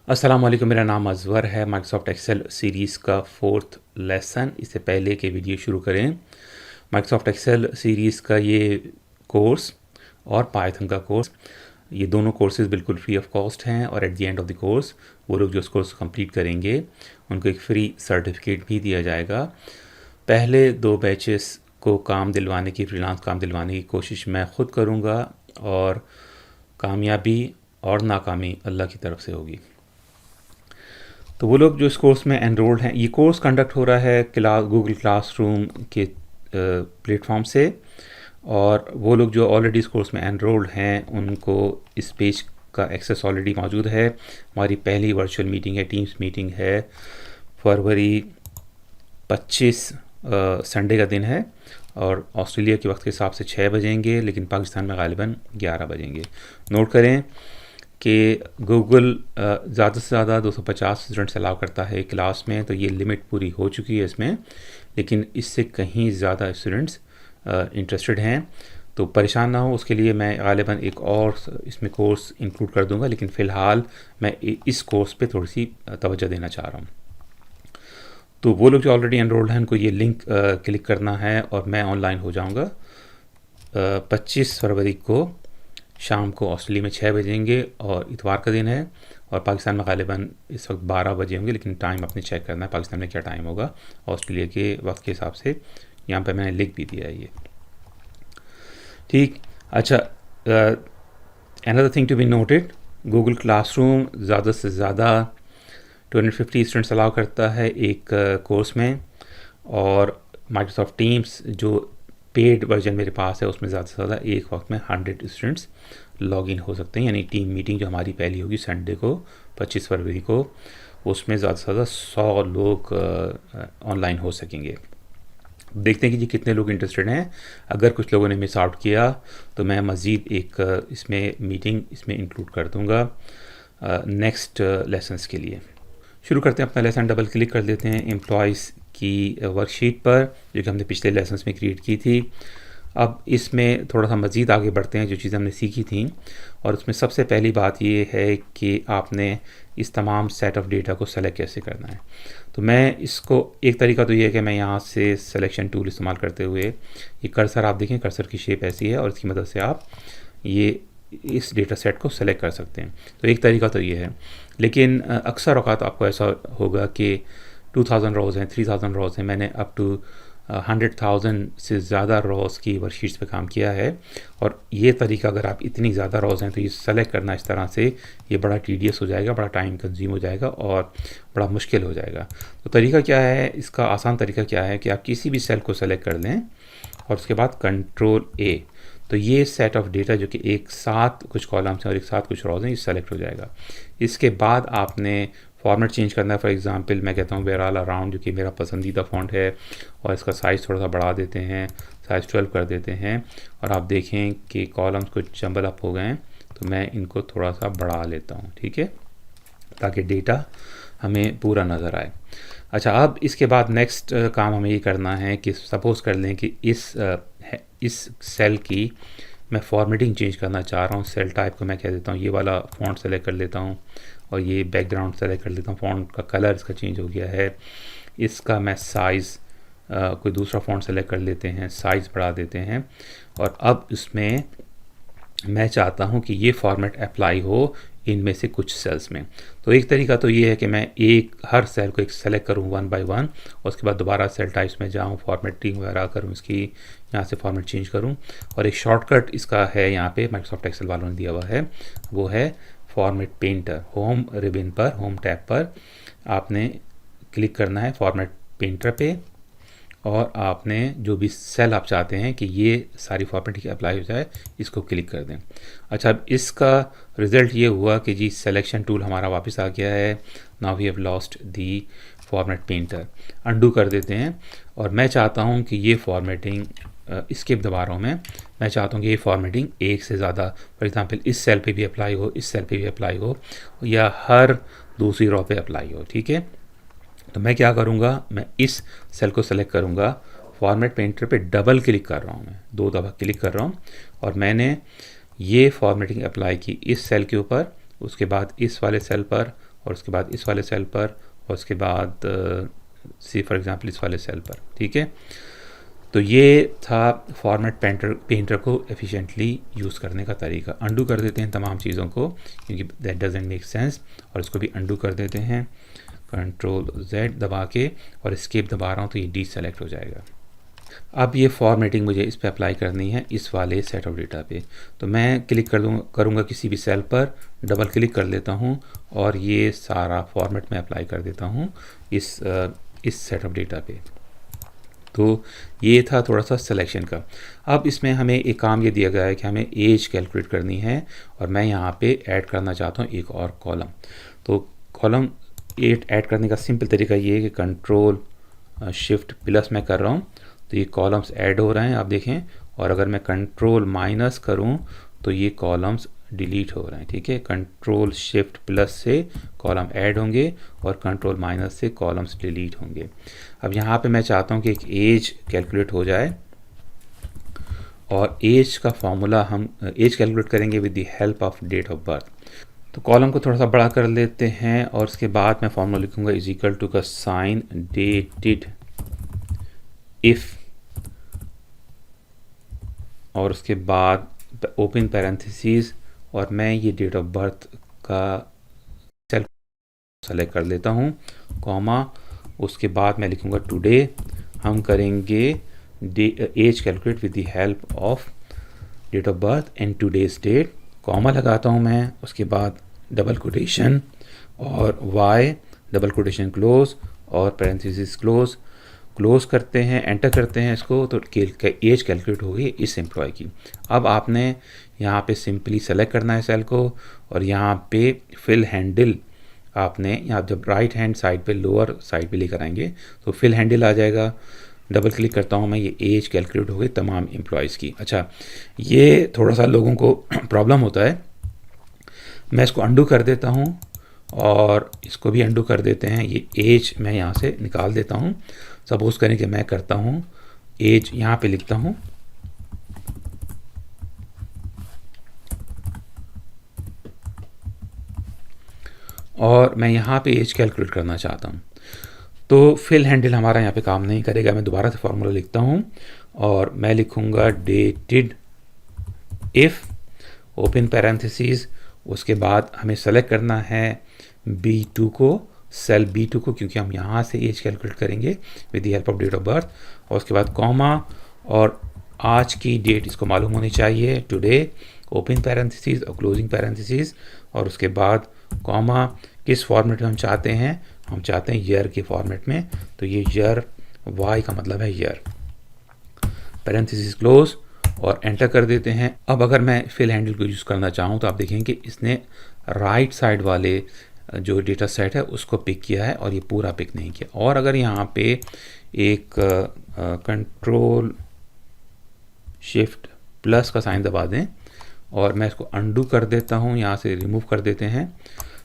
अस्सलाम वालेकुम, मेरा नाम अज़वर है। माइक्रोसॉफ्ट एक्सेल सीरीज़ का 4th लेसन। इससे पहले कि वीडियो शुरू करें, माइक्रोसॉफ्ट एक्सेल सीरीज़ का ये कोर्स और पाइथन का कोर्स, ये दोनों कोर्सेज़ बिल्कुल फ्री ऑफ कॉस्ट हैं। और at the end of the course वो लोग जो उस कोर्स कंप्लीट करेंगे उनको एक फ्री सर्टिफिकेट भी दिया जाएगा। पहले 2 बैचेस को काम दिलवाने की, फ्रीलांस काम दिलवाने की कोशिश मैं ख़ुद करूँगा और कामयाबी और नाकामी अल्लाह की तरफ से होगी। तो वो लोग जो इस कोर्स में एनरोल्ड हैं, ये कोर्स कंडक्ट हो रहा है गूगल क्लासरूम के प्लेटफॉर्म से। और वो लोग जो ऑलरेडी इस कोर्स में एनरोल्ड हैं उनको इस पेज का एक्सेस ऑलरेडी मौजूद है। हमारी पहली वर्चुअल मीटिंग है, टीम्स मीटिंग है, फरवरी 25 संडे का दिन है और ऑस्ट्रेलिया के वक्त के हिसाब से 6 बजेंगे, लेकिन पाकिस्तान में गालिबन 11 बजेंगे। नोट करें कि गूगल ज़्यादा से ज़्यादा 250 स्टूडेंट्स अलाउ करता है क्लास में, तो ये लिमिट पूरी हो चुकी है इसमें, लेकिन इससे कहीं ज़्यादा स्टूडेंट्स इंटरेस्टेड हैं। तो परेशान ना हो, उसके लिए मैं गालिबन एक और इसमें कोर्स इंक्लूड कर दूंगा, लेकिन फ़िलहाल मैं इस कोर्स पे थोड़ी सी तवज्जो देना चाह रहा हूँ। तो वो लोग जो ऑलरेडी एनरोल्ड हैं उनको ये लिंक क्लिक करना है और मैं ऑनलाइन हो जाऊँगा 25 फरवरी को शाम को। ऑस्ट्रेलिया में 6 बजेंगे और इतवार का दिन है, और पाकिस्तान में गालिबन इस वक्त 12 बजे होंगे, लेकिन टाइम अपने चेक करना है पाकिस्तान में क्या टाइम होगा ऑस्ट्रेलिया के वक्त के हिसाब से। यहाँ पे मैंने लिख भी दिया है ये, ठीक। अच्छा, another thing to be noted, Google classroom ज़्यादा से ज़्यादा 250 स्टूडेंट्स अलाउ करता है एक कोर्स में, और माइक्रोसॉफ्ट टीम्स जो पेड वर्जन मेरे पास है उसमें ज़्यादा से ज़्यादा एक वक्त में 100 स्टूडेंट्स लॉगिन हो सकते हैं। यानी टीम मीटिंग जो हमारी पहली होगी संडे को 25 फरवरी को, उसमें ज़्यादा से ज़्यादा 100 लोग ऑनलाइन हो सकेंगे। देखते हैं कि जी कितने लोग इंटरेस्टेड हैं। अगर कुछ लोगों ने मिस आउट किया तो मैं मज़ीद एक इसमें मीटिंग इसमें इंक्लूड कर दूँगा नेक्स्ट लेसन्स के लिए। शुरू करते हैं अपना लेसन। डबल क्लिक कर देते हैं एम्प्लॉयज़ की वर्कशीट पर, जो कि हमने पिछले लेसन्स में क्रिएट की थी। अब इसमें थोड़ा सा मज़ीद आगे बढ़ते हैं जो चीज़ें हमने सीखी थी, और उसमें सबसे पहली बात ये है कि आपने इस तमाम सेट ऑफ डेटा को सेलेक्ट कैसे करना है। तो मैं इसको, एक तरीका तो ये है कि मैं यहाँ से सिलेक्शन टूल इस्तेमाल करते हुए, ये कर्सर आप देखें, कर्सर की शेप ऐसी है और इसकी मदद से आप ये इस डेटा सेट को सेलेक्ट कर सकते हैं। तो एक तरीका तो ये है, लेकिन अक्सर औक़ात आपको ऐसा होगा कि 2000 रोज़ हैं, 3000 रोज़ हैं। मैंने अप टू 100,000 से ज़्यादा रोज़ की वर्कशीट्स पे काम किया है, और ये तरीका, अगर आप इतनी ज़्यादा रोज़ हैं तो ये सेलेक्ट करना इस तरह से ये बड़ा टीडियस हो जाएगा, बड़ा टाइम कंज्यूम हो जाएगा और बड़ा मुश्किल हो जाएगा। तो तरीका क्या है इसका? आसान तरीका क्या है कि आप किसी भी सेल को सेलेक्ट कर लें और उसके बाद कंट्रोल A, तो ये सेट ऑफ डेटा जो कि एक साथ कुछ कॉलम्स हैं और एक साथ कुछ रोज़ हैं, ये सेलेक्ट हो जाएगा। इसके बाद आपने फॉर्मेट चेंज करना है। फॉर एग्जांपल मैं कहता हूँ वेयर ऑल अराउंड, जो कि मेरा पसंदीदा फ़ॉन्ट है, और इसका साइज़ थोड़ा सा बढ़ा देते हैं, साइज़ 12 कर देते हैं, और आप देखें कि कॉलम्स कुछ जंबल अप हो गए हैं, तो मैं इनको थोड़ा सा बढ़ा लेता हूँ, ठीक है, ताकि डेटा हमें पूरा नज़र आए। अच्छा, अब इसके बाद नेक्स्ट काम हमें ये करना है कि सपोज़ कर लें कि इस सेल की मैं फॉर्मेटिंग चेंज करना चाह रहा हूँ। सेल टाइप को मैं कह देता हूँ ये वाला फ़ॉन्ट सेलेक्ट कर लेता हूँ, और ये बैकग्राउंड सेलेक्ट कर लेता हूँ। फ़ॉन्ट का कलर इसका चेंज हो गया है। इसका मैं साइज़ कोई दूसरा फ़ॉन्ट सेलेक्ट कर लेते हैं, साइज़ बढ़ा देते हैं, और अब इसमें मैं चाहता हूँ कि ये फॉर्मेट अप्लाई हो इनमें से कुछ सेल्स में। तो एक तरीका तो ये है कि मैं हर सेल को एक सेलेक्ट करूँ 1 बाय 1, और उसके बाद दोबारा सेल टाइप्स में जाऊँ, फॉर्मेटिंग वगैरह करूँ, इसकी यहाँ से फॉर्मेट चेंज करूँ। और एक शॉर्टकट इसका है, यहाँ पे माइक्रोसॉफ्ट एक्सेल वालों ने दिया हुआ है, वो है फॉर्मेट पेंटर। होम रिबन पर, होम टैब पर आपने क्लिक करना है फॉर्मेट पेंटर पे, और आपने जो भी सेल आप चाहते हैं कि ये सारी फॉर्मेटिंग अप्लाई हो जाए, इसको क्लिक कर दें। अच्छा, अब इसका रिज़ल्ट ये हुआ कि जी सिलेक्शन टूल हमारा वापस आ गया है। Now we have lost the format painter. Undo कर देते हैं, और मैं चाहता हूँ कि ये फॉर्मेटिंग स्किप दबा रहा हूँ मैं चाहता हूँ कि ये फॉर्मेटिंग एक से ज़्यादा, फॉर एग्जांपल इस सेल पे भी अप्लाई हो, इस सेल पे भी अप्लाई हो, या हर दूसरी रो पे अप्लाई हो, ठीक है। तो मैं क्या करूँगा, मैं इस सेल को सेलेक्ट करूँगा, फॉर्मेट पेंटर पे डबल क्लिक कर रहा हूँ, मैं 2 दफ़ा क्लिक कर रहा हूँ, और मैंने ये फॉर्मेटिंग अप्लाई की इस सेल के ऊपर, उसके बाद इस वाले सेल पर, और उसके बाद इस वाले सेल पर, और उसके बाद सी फॉर एग्जांपल इस वाले सेल पर, ठीक है। तो ये था फॉर्मेट पेंटर को एफिशिएंटली यूज़ करने का तरीका। अंडू कर देते हैं तमाम चीज़ों को क्योंकि दैट डजंट मेक सेंस, और इसको भी अंडू कर देते हैं कंट्रोल Z दबा के, और एस्केप दबा रहा हूँ तो ये डी सेलेक्ट हो जाएगा। अब ये फॉर्मेटिंग मुझे इस पे अप्लाई करनी है इस वाले सेट ऑफ डेटा पे। तो मैं क्लिक करूँगा किसी भी सेल पर, डबल क्लिक कर लेता हूँ और ये सारा फॉर्मेट मैं अप्लाई कर देता हूँ इस सेट ऑफ डेटा पे। तो ये था थोड़ा सा सिलेक्शन का। अब इसमें हमें एक काम ये दिया गया है कि हमें एज कैलकुलेट करनी है, और मैं यहाँ पे ऐड करना चाहता हूँ एक और कॉलम। तो कॉलम ऐड करने का सिंपल तरीका ये है कि कंट्रोल शिफ्ट प्लस मैं कर रहा हूँ, तो ये कॉलम्स ऐड हो रहे हैं आप देखें। और अगर मैं कंट्रोल माइनस करूँ तो ये कॉलम्स डिलीट हो रहे हैं, ठीक है। कंट्रोल शिफ्ट प्लस से कॉलम ऐड होंगे और कंट्रोल माइनस से कॉलम्स डिलीट होंगे। अब यहाँ पे मैं चाहता हूँ कि एक एज कैलकुलेट हो जाए, और एज का फॉर्मूला हम एज कैलकुलेट करेंगे with the help of date of birth. तो कॉलम को थोड़ा सा बड़ा कर लेते हैं, और उसके बाद मैं फॉर्मूला लिखूँगा इज इक्वल टू का साइन डेटेड इफ़, और उसके बाद ओपन पैरेंथेसिस, और मैं ये डेट ऑफ बर्थ का सेल सेलेक्ट कर लेता हूँ, कॉमा, उसके बाद मैं लिखूँगा टुडे। हम करेंगे age calculate with the help of date of birth and today's date, comma लगाता हूँ मैं, उसके बाद डबल कोटेशन और वाई डबल कोटेशन क्लोज और पैरेंथेसिस क्लोज करते हैं, एंटर करते हैं इसको, तो एज कैलकुलेट होगी इस एम्प्लॉय की। अब आपने यहाँ पे सिंपली सेलेक्ट करना है सेल को, और यहाँ पे फिल हैंडल आपने यहाँ जब राइट हैंड साइड पे लोअर साइड पे लेकर आएंगे तो फिल हैंडल आ जाएगा। डबल क्लिक करता हूँ मैं, ये एज कैलकुलेट हो गई तमाम एम्प्लॉयज़ की। अच्छा, ये थोड़ा सा लोगों को प्रॉब्लम होता है, मैं इसको अंडू कर देता हूँ और इसको भी अंडू कर देते हैं। ये एज मैं यहाँ से निकाल देता हूँ। सपोज करें कि मैं करता हूँ एज यहाँ पे लिखता हूँ, और मैं यहाँ पे एज कैलकुलेट करना चाहता हूँ, तो फिल हैंडल हमारा यहाँ पे काम नहीं करेगा। मैं दोबारा से फार्मूला लिखता हूँ और मैं लिखूँगा डेटेड इफ़ ओपन पैरेंथेसिस, उसके बाद हमें सेलेक्ट करना है B2 को, सेल B2 को, क्योंकि हम यहाँ से एज कैलकुलेट करेंगे with the help of date of birth, और उसके बाद कॉमा, और आज की डेट इसको मालूम होनी चाहिए, टुडे, ओपन पैरेंथेसिस और क्लोजिंग पैरेंथेसिस, और उसके बाद कॉमा, किस फॉर्मेट में हम चाहते हैं, हम चाहते हैं ईयर के फॉर्मेट में, तो ये ईयर, वाई का मतलब है ईयर, पैरेंथेसिस क्लोज, और एंटर कर देते हैं। अब अगर मैं फिल हैंडल को यूज़ करना चाहूँ तो आप देखेंगे कि इसने राइट साइड वाले जो डेटा सेट है उसको पिक किया है और ये पूरा पिक नहीं किया। और अगर यहाँ पे एक कंट्रोल शिफ्ट प्लस का साइन दबा दें और मैं इसको अंडू कर देता हूँ, यहाँ से रिमूव कर देते हैं,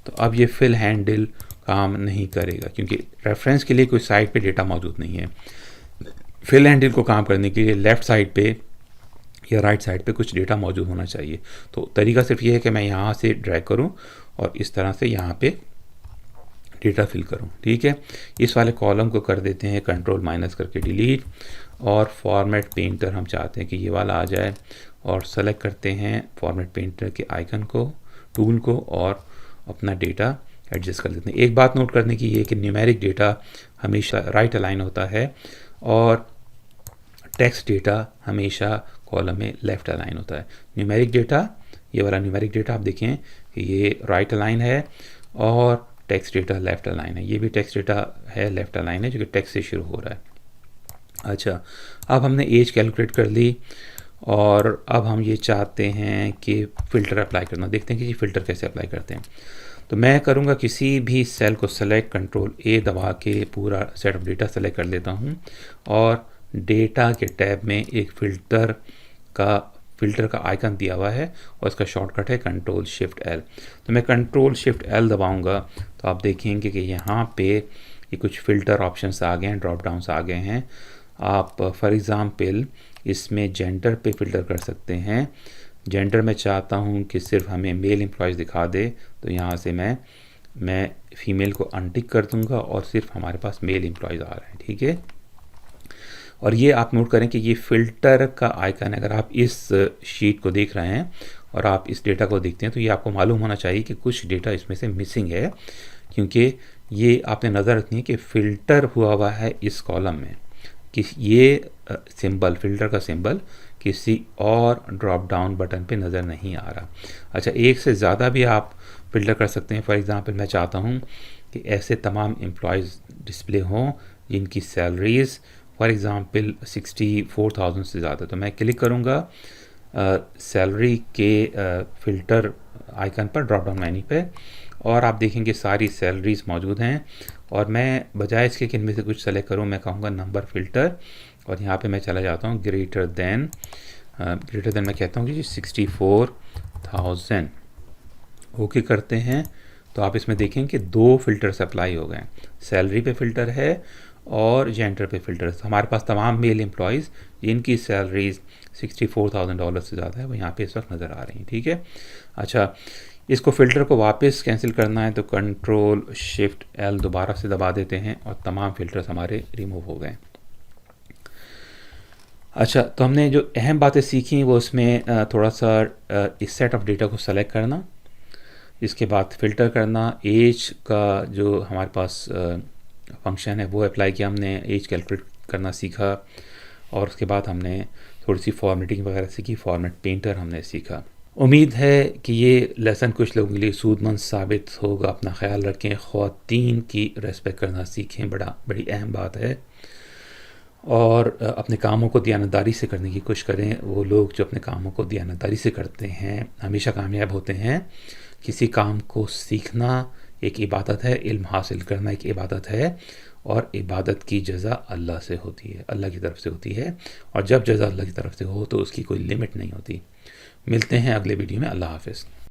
तो अब ये फिल हैंडल काम नहीं करेगा क्योंकि रेफरेंस के लिए कोई साइड पे डेटा मौजूद नहीं है। फिल हैंडल को काम करने के लिए लेफ़्ट साइड पे या राइट साइड पे कुछ डेटा मौजूद होना चाहिए। तो तरीका सिर्फ ये है कि मैं यहाँ से ड्रैग करूँ और इस तरह से यहाँ पे डेटा फिल करूँ, ठीक है। इस वाले कॉलम को कर देते हैं कंट्रोल माइनस करके डिलीट, और फॉर्मेट पेंटर हम चाहते हैं कि ये वाला आ जाए, और सेलेक्ट करते हैं फॉर्मेट पेंटर के आइकन को, टूल को, और अपना डेटा एडजस्ट कर देते हैं। एक बात नोट करने की ये कि न्यूमेरिक डेटा हमेशा राइट अलाइन होता है और टेक्स्ट डेटा हमेशा कॉलम में लेफ़्ट अलाइन होता है। न्यूमेरिक डेटा, ये वाला न्यूमेरिक डेटा आप देखें कि ये राइट अलाइन है और टेक्स्ट डेटा लेफ़्ट अलाइन है। ये भी टेक्स्ट डेटा है लेफ़्ट अलाइन है जो कि टेक्स्ट से शुरू हो रहा है। अच्छा, अब हमने एज कैलकुलेट कर ली और अब हम ये चाहते हैं कि फ़िल्टर अप्लाई करना। देखते हैं कि ये फ़िल्टर कैसे अप्लाई करते हैं। तो मैं करूँगा किसी भी सेल को सेलेक्ट, कंट्रोल A दबा के पूरा सेट ऑफ डेटा सेलेक्ट कर लेता हूँ, और डेटा के टैब में एक फ़िल्टर का आइकन दिया हुआ है और इसका शॉर्टकट है कंट्रोल शिफ्ट L। तो मैं कंट्रोल शिफ्ट L दबाऊंगा तो आप देखेंगे कि यहाँ पे ये कुछ फ़िल्टर ऑप्शंस आ गए हैं, ड्रॉप डाउन्स आ गए हैं। आप फॉर एग्ज़ाम्पल इसमें जेंडर पे फ़िल्टर कर सकते हैं। जेंडर में चाहता हूँ कि सिर्फ हमें मेल एम्प्लॉयज़ दिखा दे, तो यहाँ से मैं मैं फ़ीमेल को अनटिक कर दूंगा और सिर्फ हमारे पास मेल एम्प्लॉयज़ आ रहे हैं, ठीक है। और ये आप नोट करें कि ये फ़िल्टर का आइकन, अगर आप इस शीट को देख रहे हैं और आप इस डेटा को देखते हैं तो ये आपको मालूम होना चाहिए कि कुछ डेटा इसमें से मिसिंग है, क्योंकि ये आपने नज़र रखनी है कि फ़िल्टर हुआ है इस कॉलम में कि ये सिंबल, फ़िल्टर का सिंबल किसी और ड्रॉप डाउन बटन पे नज़र नहीं आ रहा। अच्छा, एक से ज़्यादा भी आप फ़िल्टर कर सकते हैं। फॉर एग्ज़ाम्पल मैं चाहता हूँ कि ऐसे तमाम एम्प्लॉयज़ डिस्प्ले हों जिनकी सैलरीज़ फॉर एग्ज़ाम्पल 64,000 से ज़्यादा, तो मैं क्लिक करूँगा सैलरी के फ़िल्टर आइकन पर, ड्रॉप डाउन मेन्यू पे, और आप देखेंगे सारी सैलरीज़ मौजूद हैं। और मैं बजाय इसके कि इनमें से कुछ सेलेक्ट करूँ, मैं कहूँगा नंबर फ़िल्टर, और यहाँ पे मैं चला जाता हूँ ग्रेटर देन मैं कहता हूँ कि 64,000 ओके करते हैं। तो आप इसमें देखें कि 2 फ़िल्टर्स अप्लाई हो गए, सैलरी पे फ़िल्टर है और जेंडर पे फ़िल्टर है। हमारे पास तमाम मेल एम्प्लॉयज़ जिनकी सैलरीज़ $64,000 से ज़्यादा है वो यहाँ पे इस वक्त नज़र आ रही हैं, ठीक है। अच्छा, इसको फ़िल्टर को वापस कैंसिल करना है तो Ctrl+Shift+L दोबारा से दबा देते हैं और तमाम फ़िल्टर्स हमारे रिमूव हो गए। अच्छा, तो हमने जो अहम बातें सीखी वो इसमें थोड़ा सा इस सेट ऑफ डेटा को सेलेक्ट करना, इसके बाद फ़िल्टर करना, एज का जो हमारे पास फंक्शन है वो अप्लाई किया हमने, एज कैलकुलेट करना सीखा, और उसके बाद हमने थोड़ी सी फॉर्मेटिंग वगैरह सीखी, फॉर्मेट पेंटर हमने सीखा। उम्मीद है कि ये लेसन कुछ लोगों के लिए सूदमंद साबित होगा। अपना ख्याल रखें, ख़वातीन की रेस्पेक्ट करना सीखें, बड़ी अहम बात है। और अपने कामों को दियानतदारी से करने की कोशिश करें। वो लोग जो अपने कामों को दियानतदारी से करते हैं हमेशा कामयाब होते हैं। किसी काम को सीखना एक इबादत है, इल्म हासिल करना एक इबादत है, और इबादत की जज़ा अल्लाह से होती है, अल्लाह की तरफ से होती है। और जब जज़ा अल्लाह की तरफ से हो तो उसकी कोई लिमिट नहीं होती। मिलते हैं अगले वीडियो में। अल्लाह हाफ़िज़।